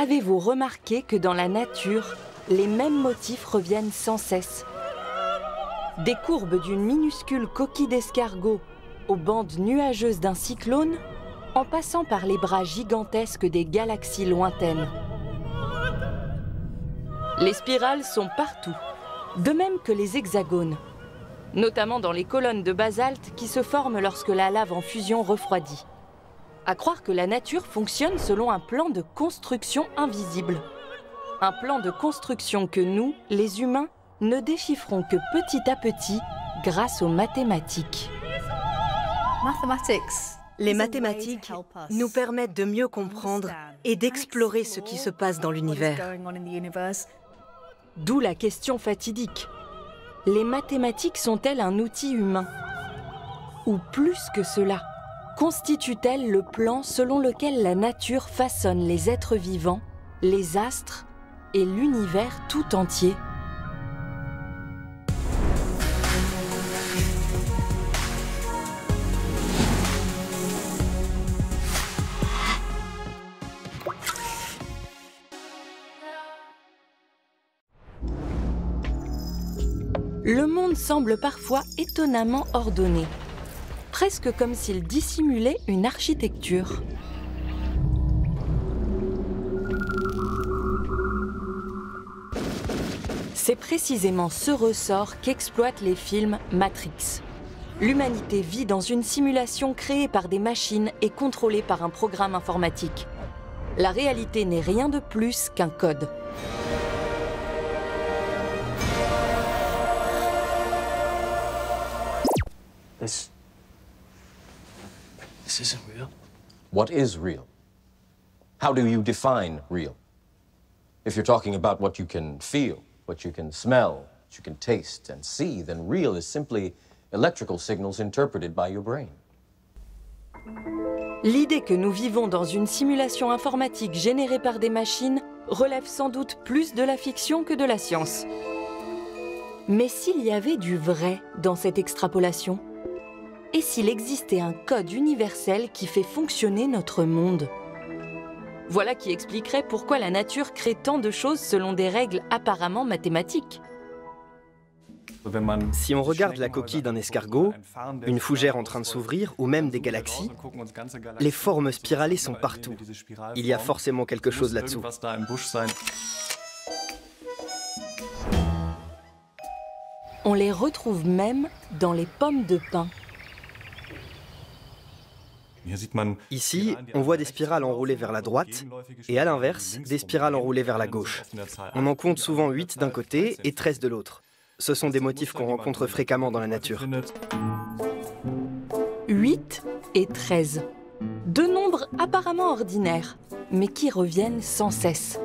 Avez-vous remarqué que dans la nature, les mêmes motifs reviennent sans cesse? Des courbes d'une minuscule coquille d'escargot aux bandes nuageuses d'un cyclone, en passant par les bras gigantesques des galaxies lointaines. Les spirales sont partout, de même que les hexagones, notamment dans les colonnes de basalte qui se forment lorsque la lave en fusion refroidit. À croire que la nature fonctionne selon un plan de construction invisible. Un plan de construction que nous, les humains, ne déchiffrons que petit à petit grâce aux mathématiques. Les mathématiques nous permettent de mieux comprendre et d'explorer ce qui se passe dans l'univers. D'où la question fatidique. Les mathématiques sont-elles un outil humain? Ou plus que cela, constituent-elles le plan selon lequel la nature façonne les êtres vivants, les astres et l'univers tout entier? Le monde semble parfois étonnamment ordonné, presque comme s'il dissimulait une architecture. C'est précisément ce ressort qu'exploitent les films Matrix. L'humanité vit dans une simulation créée par des machines et contrôlée par un programme informatique. La réalité n'est rien de plus qu'un code. This isn't real. What is real? How do you define real? If you're talking about what you can feel, what you can smell, what you can taste and see, then real is simply electrical signals interpreted by your brain. L'idée que nous vivons dans une simulation informatique générée par des machines relève sans doute plus de la fiction que de la science. Mais s'il y avait du vrai dans cette extrapolation? Et s'il existait un code universel qui fait fonctionner notre monde? Voilà qui expliquerait pourquoi la nature crée tant de choses selon des règles apparemment mathématiques. Si on regarde la coquille d'un escargot, une fougère en train de s'ouvrir ou même des galaxies, les formes spiralées sont partout. Il y a forcément quelque chose là-dessous. On les retrouve même dans les pommes de pin. Ici, on voit des spirales enroulées vers la droite et à l'inverse, des spirales enroulées vers la gauche. On en compte souvent 8 d'un côté et 13 de l'autre. Ce sont des motifs qu'on rencontre fréquemment dans la nature. 8 et 13. Deux nombres apparemment ordinaires, mais qui reviennent sans cesse.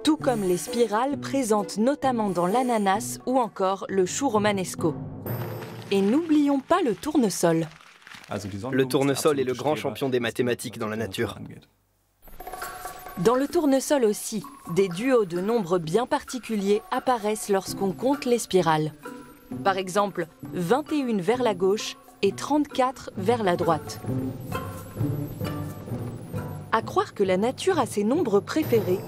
Tout comme les spirales présentes notamment dans l'ananas ou encore le chou romanesco. Et n'oublions pas le tournesol. Le tournesol est le grand champion des mathématiques dans la nature. Dans le tournesol aussi, des duos de nombres bien particuliers apparaissent lorsqu'on compte les spirales. Par exemple, 21 vers la gauche et 34 vers la droite. À croire que la nature a ses nombres préférés.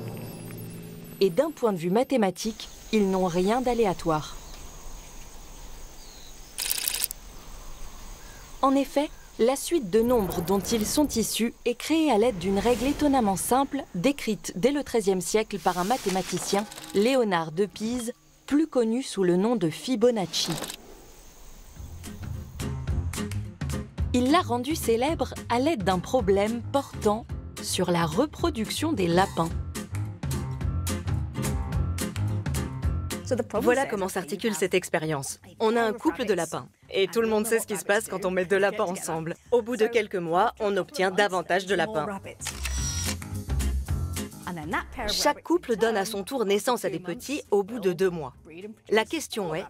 Et d'un point de vue mathématique, ils n'ont rien d'aléatoire. En effet, la suite de nombres dont ils sont issus est créée à l'aide d'une règle étonnamment simple, décrite dès le XIIIe siècle par un mathématicien, Léonard de Pise, plus connu sous le nom de Fibonacci. Il l'a rendu célèbre à l'aide d'un problème portant sur la reproduction des lapins. Voilà comment s'articule cette expérience. On a un couple de lapins. Et tout le monde sait ce qui se passe quand on met deux lapins ensemble. Au bout de quelques mois, on obtient davantage de lapins. Chaque couple donne à son tour naissance à des petits au bout de 2 mois. La question est,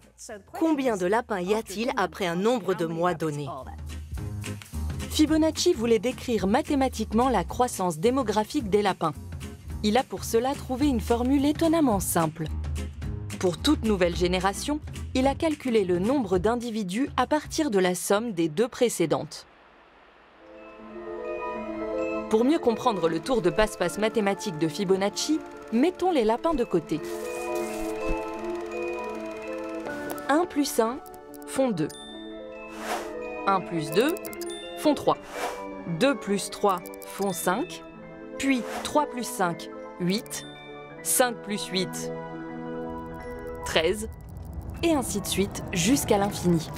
combien de lapins y a-t-il après un nombre de mois donné? Fibonacci voulait décrire mathématiquement la croissance démographique des lapins. Il a pour cela trouvé une formule étonnamment simple. Pour toute nouvelle génération, il a calculé le nombre d'individus à partir de la somme des 2 précédentes. Pour mieux comprendre le tour de passe-passe mathématique de Fibonacci, mettons les lapins de côté. 1 plus 1 font 2. 1 plus 2 font 3. 2 plus 3 font 5. Puis 3 plus 5, 8. 5 plus 8, 13. Et ainsi de suite jusqu'à l'infini.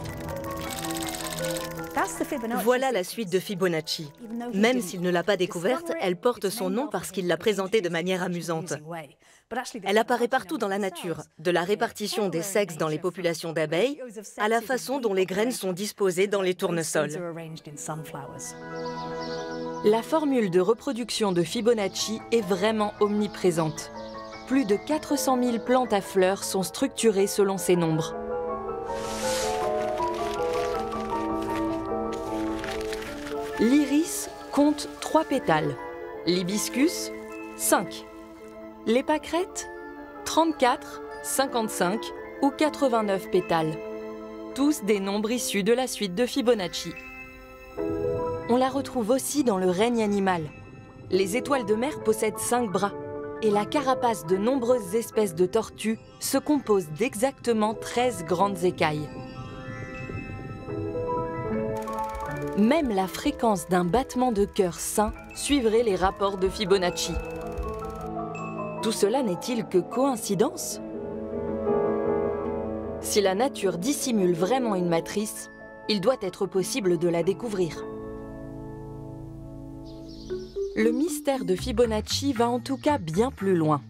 Voilà la suite de Fibonacci. Même s'il ne l'a pas découverte, elle porte son nom parce qu'il l'a présentée de manière amusante. Elle apparaît partout dans la nature, de la répartition des sexes dans les populations d'abeilles à la façon dont les graines sont disposées dans les tournesols. La formule de reproduction de Fibonacci est vraiment omniprésente. Plus de 400 000 plantes à fleurs sont structurées selon ces nombres. L'iris compte 3 pétales, l'hibiscus 5, les pâquerettes 34, 55 ou 89 pétales, tous des nombres issus de la suite de Fibonacci. On la retrouve aussi dans le règne animal. Les étoiles de mer possèdent 5 bras et la carapace de nombreuses espèces de tortues se compose d'exactement 13 grandes écailles. Même la fréquence d'un battement de cœur sain suivrait les rapports de Fibonacci. Tout cela n'est-il que coïncidence? Si la nature dissimule vraiment une matrice, il doit être possible de la découvrir. Le mystère de Fibonacci va en tout cas bien plus loin.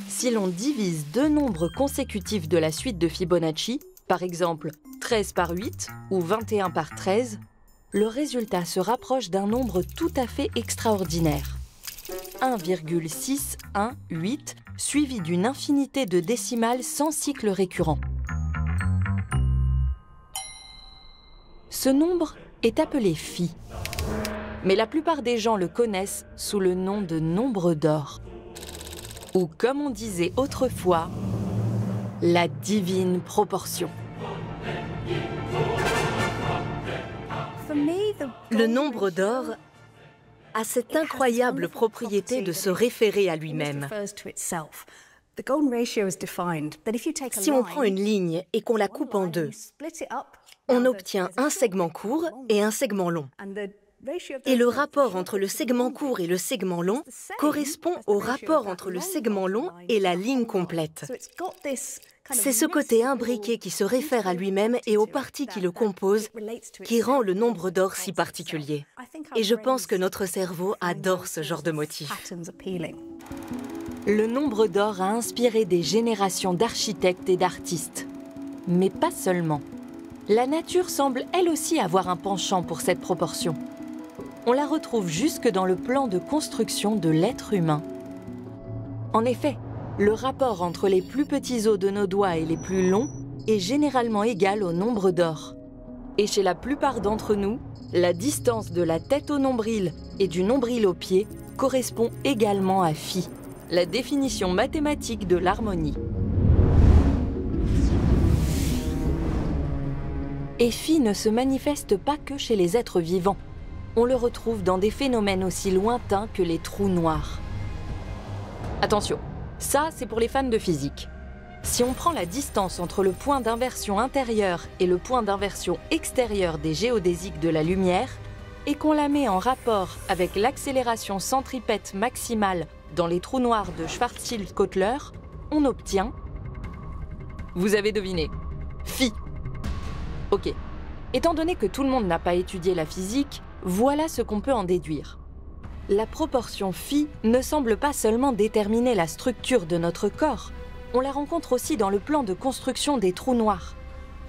Si l'on divise deux nombres consécutifs de la suite de Fibonacci, par exemple 13 par 8 ou 21 par 13, le résultat se rapproche d'un nombre tout à fait extraordinaire. 1,618 suivi d'une infinité de décimales sans cycle récurrent. Ce nombre est appelé Phi, mais la plupart des gens le connaissent sous le nom de nombre d'or. Ou comme on disait autrefois, la divine proportion. Le nombre d'or a cette incroyable propriété de se référer à lui-même. Si on prend une ligne et qu'on la coupe en deux, on obtient un segment court et un segment long. Et le rapport entre le segment court et le segment long correspond au rapport entre le segment long et la ligne complète. C'est ce côté imbriqué qui se réfère à lui-même et aux parties qui le composent qui rend le nombre d'or si particulier. Et je pense que notre cerveau adore ce genre de motif. Le nombre d'or a inspiré des générations d'architectes et d'artistes. Mais pas seulement. La nature semble elle aussi avoir un penchant pour cette proportion. On la retrouve jusque dans le plan de construction de l'être humain. En effet, le rapport entre les plus petits os de nos doigts et les plus longs est généralement égal au nombre d'or. Et chez la plupart d'entre nous, la distance de la tête au nombril et du nombril au pied correspond également à Phi, la définition mathématique de l'harmonie. Et Phi ne se manifeste pas que chez les êtres vivants. On le retrouve dans des phénomènes aussi lointains que les trous noirs. Attention, ça c'est pour les fans de physique. Si on prend la distance entre le point d'inversion intérieur et le point d'inversion extérieur des géodésiques de la lumière et qu'on la met en rapport avec l'accélération centripète maximale dans les trous noirs de Schwarzschild-Kottler, on obtient... Vous avez deviné, Phi. Ok, étant donné que tout le monde n'a pas étudié la physique, voilà ce qu'on peut en déduire. La proportion Phi ne semble pas seulement déterminer la structure de notre corps, on la rencontre aussi dans le plan de construction des trous noirs.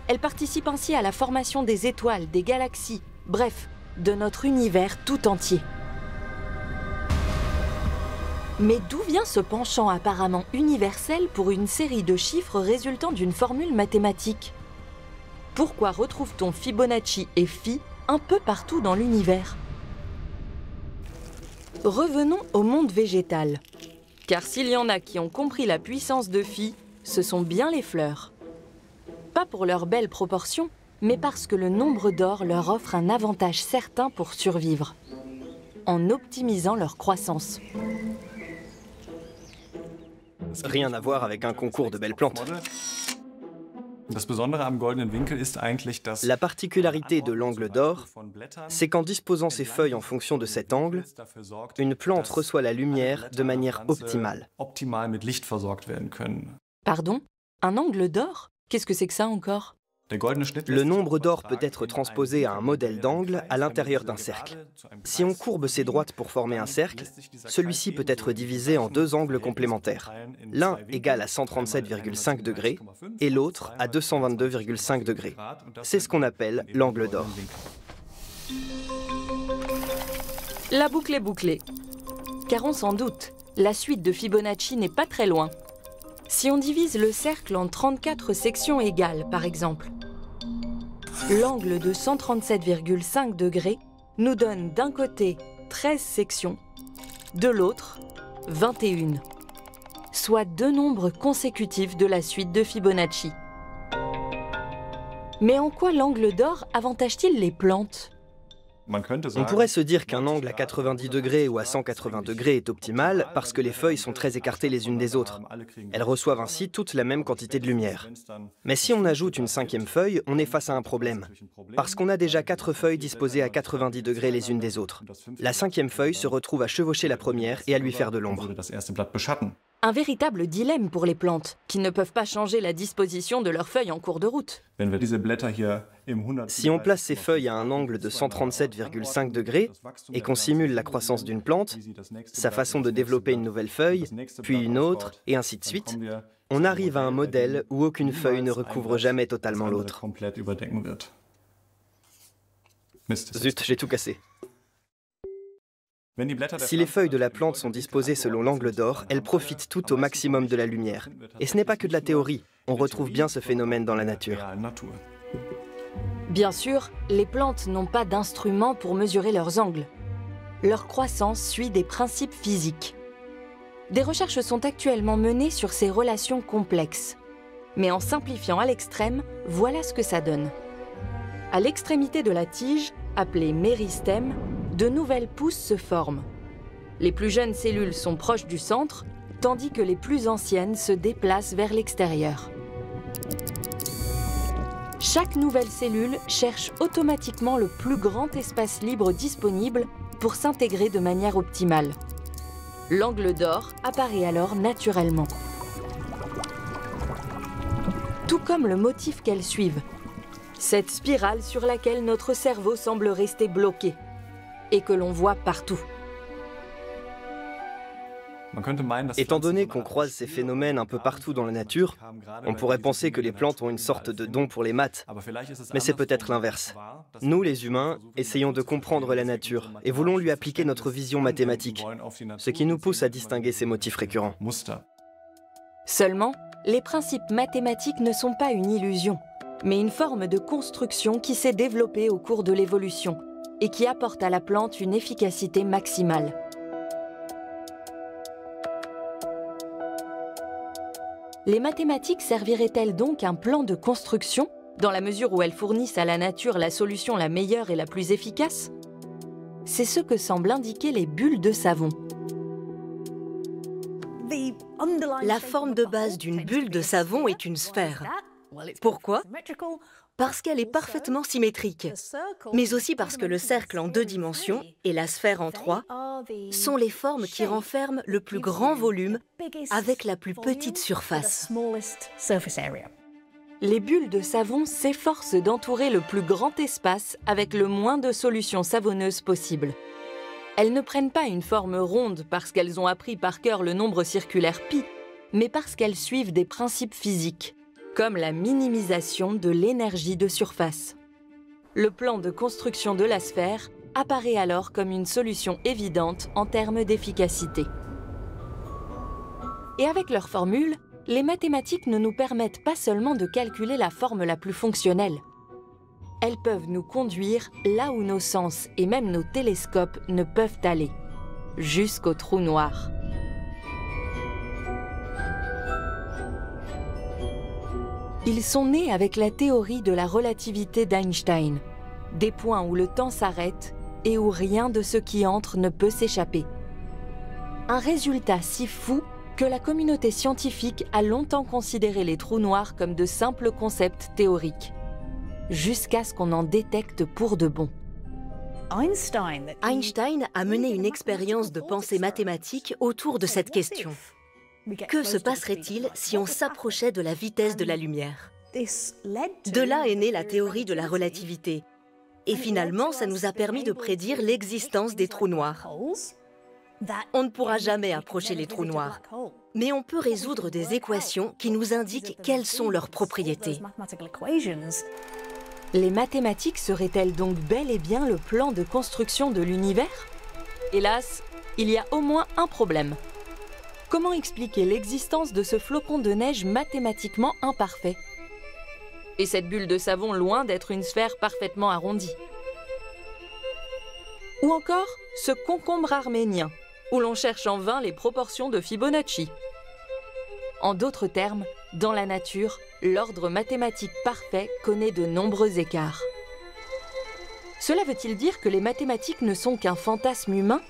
Elle participe ainsi à la formation des étoiles, des galaxies, bref, de notre univers tout entier. Mais d'où vient ce penchant apparemment universel pour une série de chiffres résultant d'une formule mathématique? Pourquoi retrouve-t-on Fibonacci et Phi un peu partout dans l'univers? Revenons au monde végétal. Car s'il y en a qui ont compris la puissance de Phi, ce sont bien les fleurs. Pas pour leurs belles proportions, mais parce que le nombre d'or leur offre un avantage certain pour survivre. en optimisant leur croissance. Rien à voir avec un concours de belles plantes. La particularité de l'angle d'or, c'est qu'en disposant ses feuilles en fonction de cet angle, une plante reçoit la lumière de manière optimale. Pardon? Un angle d'or? Qu'est-ce que c'est que ça encore? Le nombre d'or peut être transposé à un modèle d'angle à l'intérieur d'un cercle. Si on courbe ses droites pour former un cercle, celui-ci peut être divisé en deux angles complémentaires. L'un égal à 137,5 degrés et l'autre à 222,5 degrés. C'est ce qu'on appelle l'angle d'or. La boucle est bouclée. Car on s'en doute, la suite de Fibonacci n'est pas très loin. Si on divise le cercle en 34 sections égales, par exemple, l'angle de 137,5 degrés nous donne d'un côté 13 sections, de l'autre 21, soit deux nombres consécutifs de la suite de Fibonacci. Mais en quoi l'angle d'or avantage-t-il les plantes ? On pourrait se dire qu'un angle à 90 degrés ou à 180 degrés est optimal parce que les feuilles sont très écartées les unes des autres. Elles reçoivent ainsi toute la même quantité de lumière. Mais si on ajoute une cinquième feuille, on est face à un problème. Parce qu'on a déjà 4 feuilles disposées à 90 degrés les unes des autres. La cinquième feuille se retrouve à chevaucher la première et à lui faire de l'ombre. Un véritable dilemme pour les plantes, qui ne peuvent pas changer la disposition de leurs feuilles en cours de route. Si on place ces feuilles à un angle de 137,5 degrés et qu'on simule la croissance d'une plante, sa façon de développer une nouvelle feuille, puis une autre, et ainsi de suite, on arrive à un modèle où aucune feuille ne recouvre jamais totalement l'autre. Zut, j'ai tout cassé. Si les feuilles de la plante sont disposées selon l'angle d'or, elles profitent toutes au maximum de la lumière. Et ce n'est pas que de la théorie, on retrouve bien ce phénomène dans la nature. Bien sûr, les plantes n'ont pas d'instruments pour mesurer leurs angles. Leur croissance suit des principes physiques. Des recherches sont actuellement menées sur ces relations complexes. Mais en simplifiant à l'extrême, voilà ce que ça donne. À l'extrémité de la tige, appelée méristème, de nouvelles pousses se forment. Les plus jeunes cellules sont proches du centre, tandis que les plus anciennes se déplacent vers l'extérieur. Chaque nouvelle cellule cherche automatiquement le plus grand espace libre disponible pour s'intégrer de manière optimale. L'angle d'or apparaît alors naturellement. Tout comme le motif qu'elles suivent, cette spirale sur laquelle notre cerveau semble rester bloqué et que l'on voit partout. Étant donné qu'on croise ces phénomènes un peu partout dans la nature, on pourrait penser que les plantes ont une sorte de don pour les maths. Mais c'est peut-être l'inverse. Nous, les humains, essayons de comprendre la nature et voulons lui appliquer notre vision mathématique, ce qui nous pousse à distinguer ces motifs récurrents. Seulement, les principes mathématiques ne sont pas une illusion, mais une forme de construction qui s'est développée au cours de l'évolution et qui apporte à la plante une efficacité maximale. Les mathématiques serviraient-elles donc un plan de construction, dans la mesure où elles fournissent à la nature la solution la meilleure et la plus efficace? C'est ce que semblent indiquer les bulles de savon. La forme de base d'une bulle de savon est une sphère. Pourquoi? Parce qu'elle est parfaitement symétrique, mais aussi parce que le cercle en 2 dimensions et la sphère en 3 sont les formes qui renferment le plus grand volume avec la plus petite surface. Les bulles de savon s'efforcent d'entourer le plus grand espace avec le moins de solutions savonneuses possible. Elles ne prennent pas une forme ronde parce qu'elles ont appris par cœur le nombre circulaire pi, mais parce qu'elles suivent des principes physiques, comme la minimisation de l'énergie de surface. Le plan de construction de la sphère apparaît alors comme une solution évidente en termes d'efficacité. Et avec leur formule, les mathématiques ne nous permettent pas seulement de calculer la forme la plus fonctionnelle. Elles peuvent nous conduire là où nos sens et même nos télescopes ne peuvent aller, jusqu'au trou noir. Ils sont nés avec la théorie de la relativité d'Einstein, des points où le temps s'arrête et où rien de ce qui entre ne peut s'échapper. Un résultat si fou que la communauté scientifique a longtemps considéré les trous noirs comme de simples concepts théoriques, jusqu'à ce qu'on en détecte pour de bon. Einstein a mené une expérience de pensée mathématique autour de cette question. Que se passerait-il si on s'approchait de la vitesse de la lumière? De là est née la théorie de la relativité. Et finalement, ça nous a permis de prédire l'existence des trous noirs. On ne pourra jamais approcher les trous noirs, mais on peut résoudre des équations qui nous indiquent quelles sont leurs propriétés. Les mathématiques seraient-elles donc bel et bien le plan de construction de l'univers? Hélas, il y a au moins un problème. Comment expliquer l'existence de ce flocon de neige mathématiquement imparfait? Et cette bulle de savon loin d'être une sphère parfaitement arrondie? Ou encore ce concombre arménien, où l'on cherche en vain les proportions de Fibonacci. En d'autres termes, dans la nature, l'ordre mathématique parfait connaît de nombreux écarts. Cela veut-il dire que les mathématiques ne sont qu'un fantasme humain?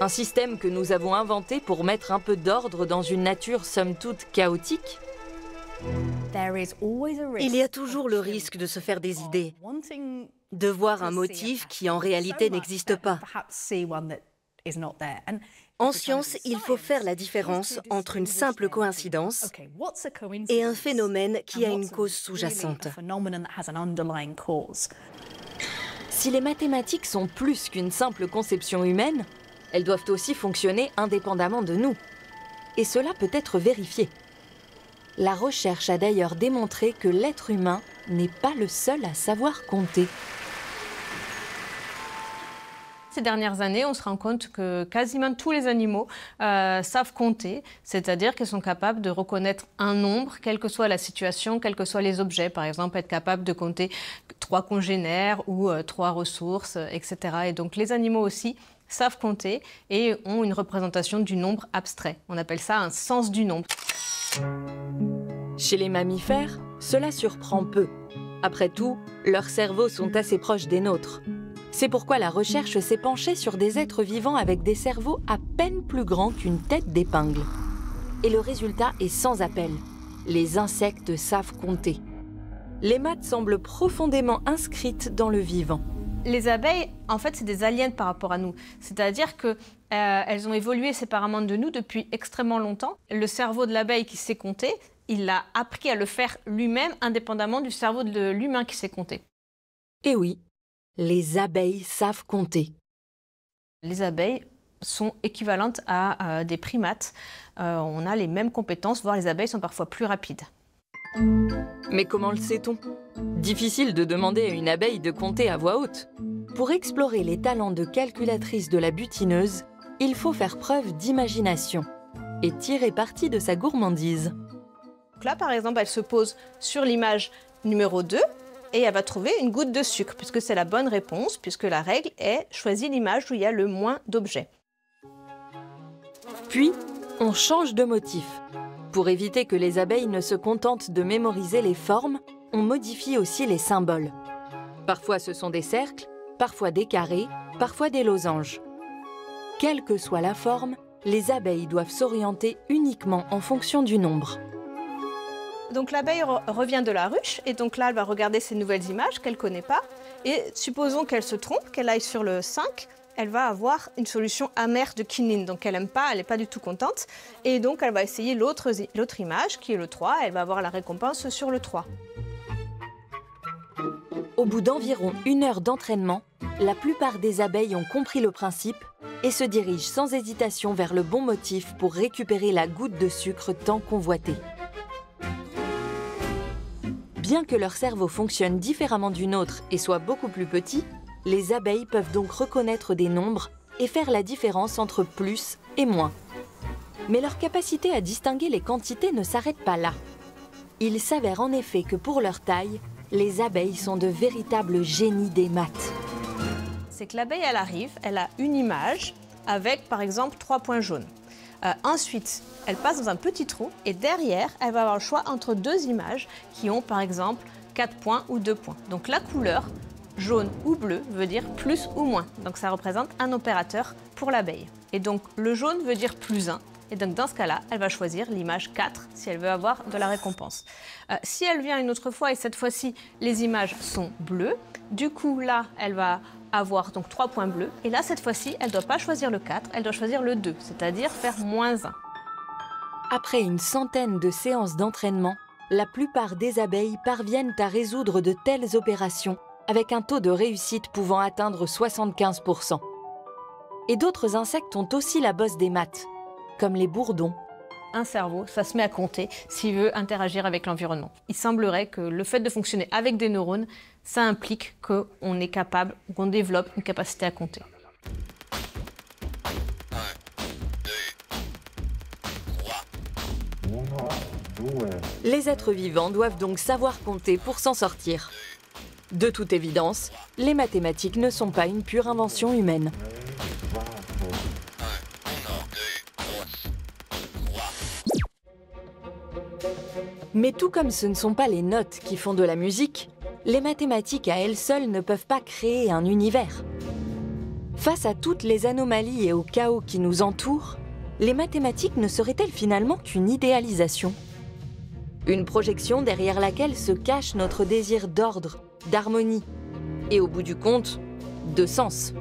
Un système que nous avons inventé pour mettre un peu d'ordre dans une nature somme toute chaotique? Il y a toujours le risque de se faire des idées, de voir un motif qui en réalité n'existe pas. En science, il faut faire la différence entre une simple coïncidence et un phénomène qui a une cause sous-jacente. Si les mathématiques sont plus qu'une simple conception humaine, elles doivent aussi fonctionner indépendamment de nous. Et cela peut être vérifié. La recherche a d'ailleurs démontré que l'être humain n'est pas le seul à savoir compter. Ces dernières années, on se rend compte que quasiment tous les animaux savent compter, c'est-à-dire qu'ils sont capables de reconnaître un nombre, quelle que soit la situation, quels que soient les objets. Par exemple, être capable de compter 3 congénères ou 3 ressources, etc. Et donc les animaux aussi savent compter et ont une représentation du nombre abstrait. On appelle ça un sens du nombre. Chez les mammifères, cela surprend peu. Après tout, leurs cerveaux sont assez proches des nôtres. C'est pourquoi la recherche s'est penchée sur des êtres vivants avec des cerveaux à peine plus grands qu'une tête d'épingle. Et le résultat est sans appel. Les insectes savent compter. Les maths semblent profondément inscrites dans le vivant. Les abeilles, en fait, c'est des aliens par rapport à nous. C'est-à-dire qu'elles ont évolué séparément de nous depuis extrêmement longtemps. Le cerveau de l'abeille qui sait compter, il a appris à le faire lui-même, indépendamment du cerveau de l'humain qui sait compter. Et oui, les abeilles savent compter. Les abeilles sont équivalentes à des primates. On a les mêmes compétences, voire les abeilles sont parfois plus rapides. Mais comment le sait-on? Difficile de demander à une abeille de compter à voix haute. Pour explorer les talents de calculatrice de la butineuse, il faut faire preuve d'imagination et tirer parti de sa gourmandise. Donc là, par exemple, elle se pose sur l'image numéro 2 et elle va trouver une goutte de sucre, puisque c'est la bonne réponse, puisque la règle est choisir l'image où il y a le moins d'objets. Puis, on change de motif. Pour éviter que les abeilles ne se contentent de mémoriser les formes, on modifie aussi les symboles. Parfois ce sont des cercles, parfois des carrés, parfois des losanges. Quelle que soit la forme, les abeilles doivent s'orienter uniquement en fonction du nombre. Donc l'abeille revient de la ruche et donc là elle va regarder ces nouvelles images qu'elle ne connaît pas et supposons qu'elle se trompe, qu'elle aille sur le 5, elle va avoir une solution amère de quinine, donc elle n'aime pas, elle n'est pas du tout contente et donc elle va essayer l'autre image qui est le 3, elle va avoir la récompense sur le 3. Au bout d'environ 1 heure d'entraînement, la plupart des abeilles ont compris le principe et se dirigent sans hésitation vers le bon motif pour récupérer la goutte de sucre tant convoitée. Bien que leur cerveau fonctionne différemment du nôtre et soit beaucoup plus petit, les abeilles peuvent donc reconnaître des nombres et faire la différence entre plus et moins. Mais leur capacité à distinguer les quantités ne s'arrête pas là. Il s'avère en effet que pour leur taille, les abeilles sont de véritables génies des maths. C'est que l'abeille, elle arrive, elle a une image avec par exemple 3 points jaunes. Ensuite, elle passe dans un petit trou et derrière, elle va avoir le choix entre 2 images qui ont par exemple 4 points ou 2 points. Donc la couleur jaune ou bleu veut dire plus ou moins. Donc ça représente un opérateur pour l'abeille. Et donc le jaune veut dire plus 1. Et donc dans ce cas-là, elle va choisir l'image 4 si elle veut avoir de la récompense. Si elle vient une autre fois et cette fois-ci les images sont bleues, du coup là elle va avoir donc 3 points bleus. Et là cette fois-ci, elle ne doit pas choisir le 4, elle doit choisir le 2, c'est-à-dire faire moins 1. Après une centaine de séances d'entraînement, la plupart des abeilles parviennent à résoudre de telles opérations avec un taux de réussite pouvant atteindre 75%. Et d'autres insectes ont aussi la bosse des maths, comme les bourdons. Un cerveau, ça se met à compter s'il veut interagir avec l'environnement. Il semblerait que le fait de fonctionner avec des neurones, ça implique qu'on est capable, qu'on développe une capacité à compter. Les êtres vivants doivent donc savoir compter pour s'en sortir. De toute évidence, les mathématiques ne sont pas une pure invention humaine. Mais tout comme ce ne sont pas les notes qui font de la musique, les mathématiques à elles seules ne peuvent pas créer un univers. Face à toutes les anomalies et au chaos qui nous entourent, les mathématiques ne seraient-elles finalement qu'une idéalisation ? Une projection derrière laquelle se cache notre désir d'ordre, d'harmonie, et au bout du compte, de sens.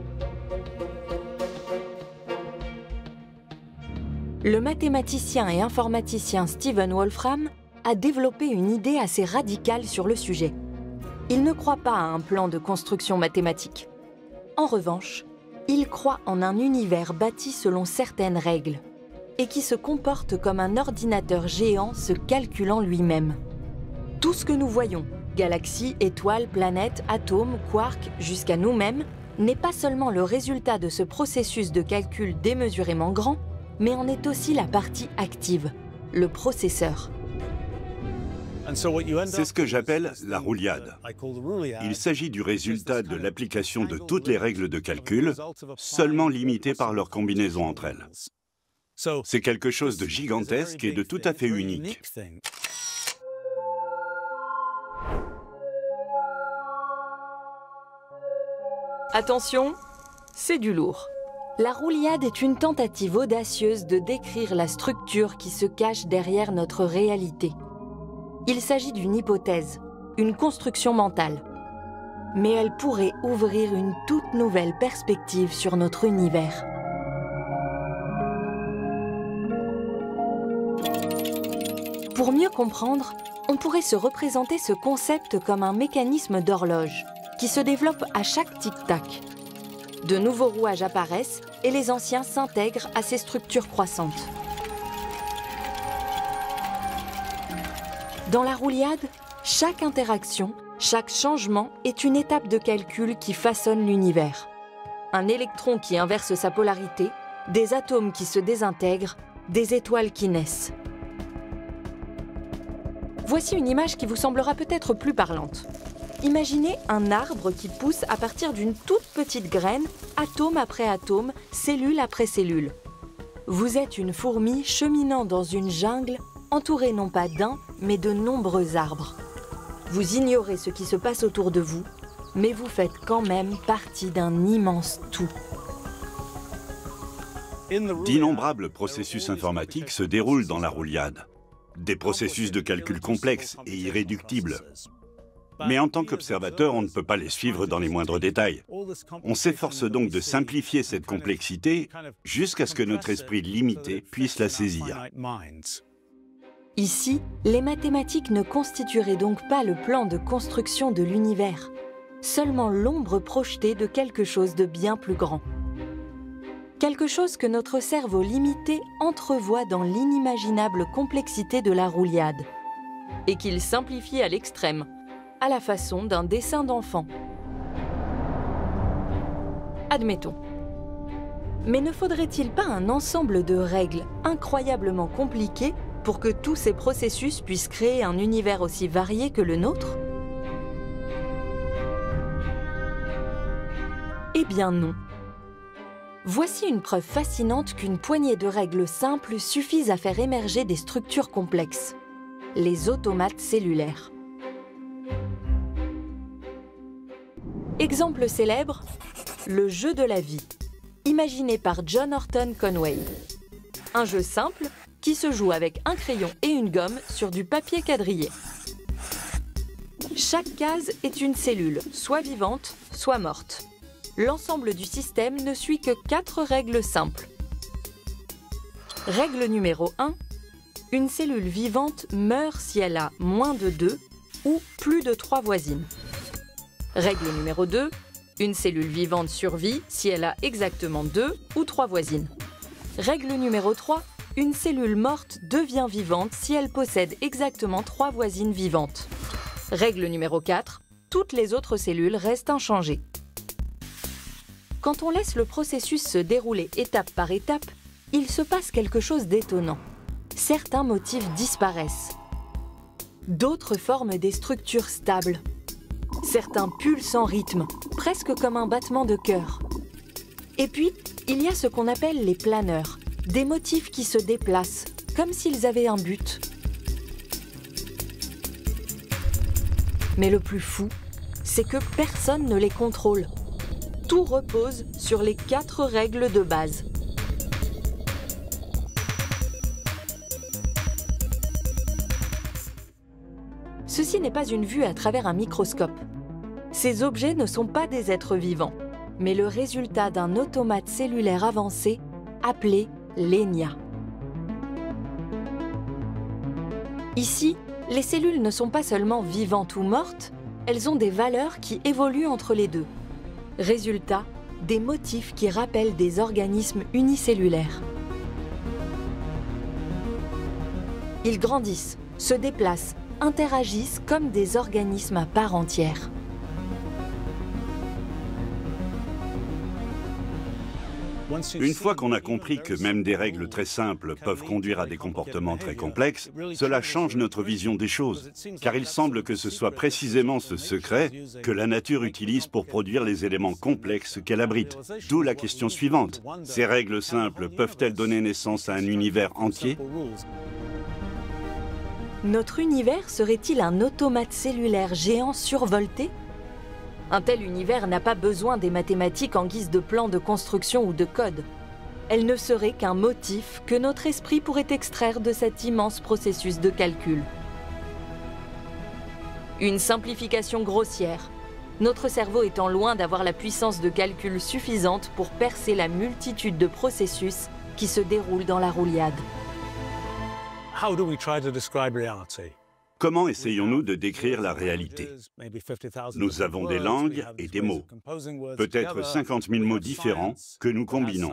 Le mathématicien et informaticien Stephen Wolfram a développé une idée assez radicale sur le sujet. Il ne croit pas à un plan de construction mathématique. En revanche, il croit en un univers bâti selon certaines règles et qui se comporte comme un ordinateur géant se calculant lui-même. Tout ce que nous voyons, galaxies, étoiles, planètes, atomes, quarks, jusqu'à nous-mêmes, n'est pas seulement le résultat de ce processus de calcul démesurément grand, mais en est aussi la partie active, le processeur. C'est ce que j'appelle la rouliade. Il s'agit du résultat de l'application de toutes les règles de calcul, seulement limitées par leur combinaison entre elles. C'est quelque chose de gigantesque et de tout à fait unique. Attention, c'est du lourd. La rouliade est une tentative audacieuse de décrire la structure qui se cache derrière notre réalité. Il s'agit d'une hypothèse, une construction mentale. Mais elle pourrait ouvrir une toute nouvelle perspective sur notre univers. Pour mieux comprendre, on pourrait se représenter ce concept comme un mécanisme d'horloge qui se développe à chaque tic-tac. De nouveaux rouages apparaissent et les anciens s'intègrent à ces structures croissantes. Dans la rouliade, chaque interaction, chaque changement est une étape de calcul qui façonne l'univers. Un électron qui inverse sa polarité, des atomes qui se désintègrent, des étoiles qui naissent. Voici une image qui vous semblera peut-être plus parlante. Imaginez un arbre qui pousse à partir d'une toute petite graine, atome après atome, cellule après cellule. Vous êtes une fourmi cheminant dans une jungle, entourée non pas d'un, mais de nombreux arbres. Vous ignorez ce qui se passe autour de vous, mais vous faites quand même partie d'un immense tout. D'innombrables processus informatiques se déroulent dans la rouliade. Des processus de calcul complexes et irréductibles. Mais en tant qu'observateur, on ne peut pas les suivre dans les moindres détails. On s'efforce donc de simplifier cette complexité jusqu'à ce que notre esprit limité puisse la saisir. Ici, les mathématiques ne constitueraient donc pas le plan de construction de l'univers, seulement l'ombre projetée de quelque chose de bien plus grand. Quelque chose que notre cerveau limité entrevoit dans l'inimaginable complexité de la rouliade, et qu'il simplifie à l'extrême, à la façon d'un dessin d'enfant. Admettons. Mais ne faudrait-il pas un ensemble de règles incroyablement compliquées pour que tous ces processus puissent créer un univers aussi varié que le nôtre? Eh bien non. Voici une preuve fascinante qu'une poignée de règles simples suffisent à faire émerger des structures complexes. Les automates cellulaires. Exemple célèbre, le jeu de la vie, imaginé par John Horton Conway. Un jeu simple qui se joue avec un crayon et une gomme sur du papier quadrillé. Chaque case est une cellule, soit vivante, soit morte. L'ensemble du système ne suit que 4 règles simples. Règle numéro 1. Une cellule vivante meurt si elle a moins de 2 ou plus de 3 voisines. Règle numéro 2. Une cellule vivante survit si elle a exactement 2 ou 3 voisines. Règle numéro 3. Une cellule morte devient vivante si elle possède exactement 3 voisines vivantes. Règle numéro 4. Toutes les autres cellules restent inchangées. Quand on laisse le processus se dérouler étape par étape, il se passe quelque chose d'étonnant. Certains motifs disparaissent. D'autres forment des structures stables. Certains pulsent en rythme, presque comme un battement de cœur. Et puis, il y a ce qu'on appelle les planeurs, des motifs qui se déplacent, comme s'ils avaient un but. Mais le plus fou, c'est que personne ne les contrôle. Tout repose sur les 4 règles de base. Ceci n'est pas une vue à travers un microscope. Ces objets ne sont pas des êtres vivants, mais le résultat d'un automate cellulaire avancé appelé l'ENIA. Ici, les cellules ne sont pas seulement vivantes ou mortes, elles ont des valeurs qui évoluent entre les deux. Résultat, des motifs qui rappellent des organismes unicellulaires. Ils grandissent, se déplacent, interagissent comme des organismes à part entière. Une fois qu'on a compris que même des règles très simples peuvent conduire à des comportements très complexes, cela change notre vision des choses, car il semble que ce soit précisément ce secret que la nature utilise pour produire les éléments complexes qu'elle abrite. D'où la question suivante. Ces règles simples peuvent-elles donner naissance à un univers entier ? Notre univers serait-il un automate cellulaire géant survolté ? Un tel univers n'a pas besoin des mathématiques en guise de plan de construction ou de code. Elle ne serait qu'un motif que notre esprit pourrait extraire de cet immense processus de calcul. Une simplification grossière, notre cerveau étant loin d'avoir la puissance de calcul suffisante pour percer la multitude de processus qui se déroulent dans la rouliade. Comment essayons-nous de décrire la réalité? Nous avons des langues et des mots, peut-être 50 000 mots différents que nous combinons.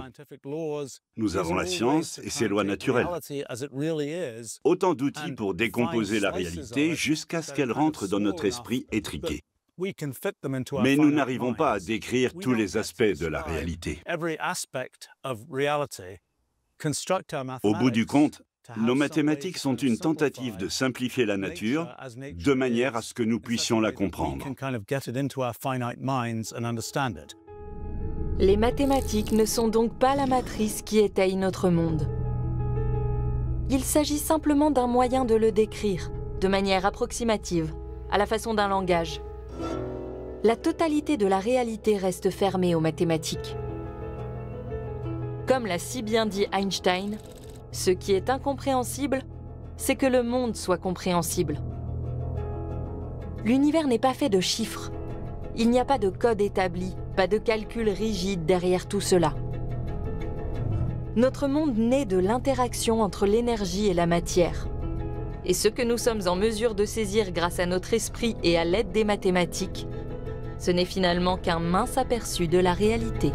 Nous avons la science et ses lois naturelles. Autant d'outils pour décomposer la réalité jusqu'à ce qu'elle rentre dans notre esprit étriqué. Mais nous n'arrivons pas à décrire tous les aspects de la réalité. Au bout du compte, nos mathématiques sont une tentative de simplifier la nature de manière à ce que nous puissions la comprendre. Les mathématiques ne sont donc pas la matrice qui étaye notre monde. Il s'agit simplement d'un moyen de le décrire, de manière approximative, à la façon d'un langage. La totalité de la réalité reste fermée aux mathématiques. Comme l'a si bien dit Einstein, ce qui est incompréhensible, c'est que le monde soit compréhensible. L'univers n'est pas fait de chiffres. Il n'y a pas de code établi, pas de calcul rigide derrière tout cela. Notre monde naît de l'interaction entre l'énergie et la matière. Et ce que nous sommes en mesure de saisir grâce à notre esprit et à l'aide des mathématiques, ce n'est finalement qu'un mince aperçu de la réalité.